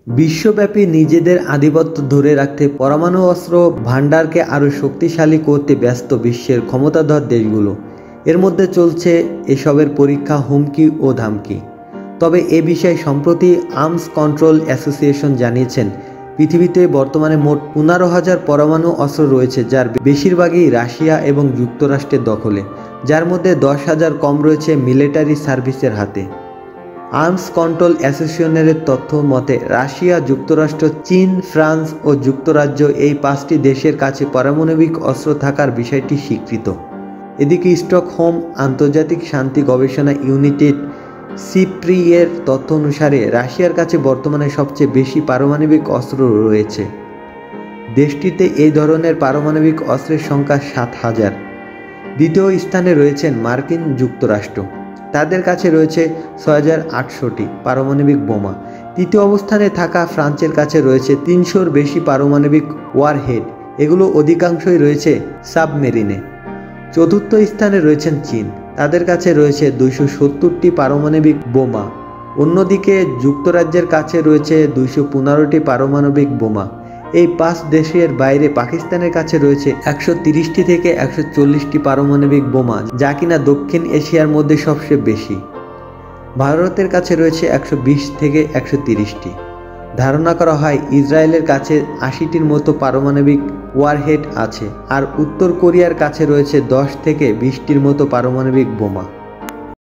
বিশ্বব্যাপী নিজেদের আধিপত্য ধরে রাখতে পরমাণু অস্ত্র ভান্ডারকে আরও শক্তিশালী করতে ব্যস্ত বিশ্বের ক্ষমতাধর দেশগুলো। এর মধ্যে চলছে এসবের পরীক্ষা, হুমকি ও ধামকি। তবে এ বিষয়ে সম্প্রতি আর্মস কন্ট্রোল অ্যাসোসিয়েশন জানিয়েছেন, পৃথিবীতে বর্তমানে মোট 15,000 পরমাণু অস্ত্র রয়েছে, যার বেশিরভাগই রাশিয়া এবং যুক্তরাষ্ট্রের দখলে, যার মধ্যে 10,000 কম রয়েছে মিলিটারি সার্ভিসের হাতে। আর্মস কন্ট্রোল অ্যাসোসিয়েশনের তথ্য মতে রাশিয়া, যুক্তরাষ্ট্র, চীন, ফ্রান্স ও যুক্তরাজ্য এই 5টি দেশের কাছে পারমাণবিক অস্ত্র থাকার বিষয়টি স্বীকৃত। এদিকে স্টকহোম আন্তর্জাতিক শান্তি গবেষণা ইউনিটের সিপ্রি এর তথ্য অনুসারে রাশিয়ার কাছে বর্তমানে সবচেয়ে বেশি পারমাণবিক অস্ত্র রয়েছে। দেশটিতে এই ধরনের পারমাণবিক অস্ত্রের সংখ্যা 7,000। দ্বিতীয় স্থানে রয়েছেন মার্কিন যুক্তরাষ্ট্র, তাদের কাছে রয়েছে 6,800টি পারমাণবিক বোমা। তৃতীয় অবস্থানে থাকা ফ্রান্সের কাছে রয়েছে 300-র বেশি পারমাণবিক ওয়ারহেড, এগুলো অধিকাংশই রয়েছে সাবমেরিনে। চতুর্থ স্থানে রয়েছেন চীন, তাদের কাছে রয়েছে 270টি পারমাণবিক বোমা। অন্যদিকে যুক্তরাজ্যের কাছে রয়েছে 215টি পারমাণবিক বোমা। এই 5 দেশের বাইরে পাকিস্তানের কাছে রয়েছে 130টি থেকে 140টি পারমাণবিক বোমা, যা কিনা দক্ষিণ এশিয়ার মধ্যে সবচেয়ে বেশি। ভারতের কাছে রয়েছে 120 থেকে 130টি। ধারণা করা হয় ইসরায়েলের কাছে 80টির মতো পারমাণবিক ওয়ারহেড আছে, আর উত্তর কোরিয়ার কাছে রয়েছে 10 থেকে 20টির মতো পারমাণবিক বোমা।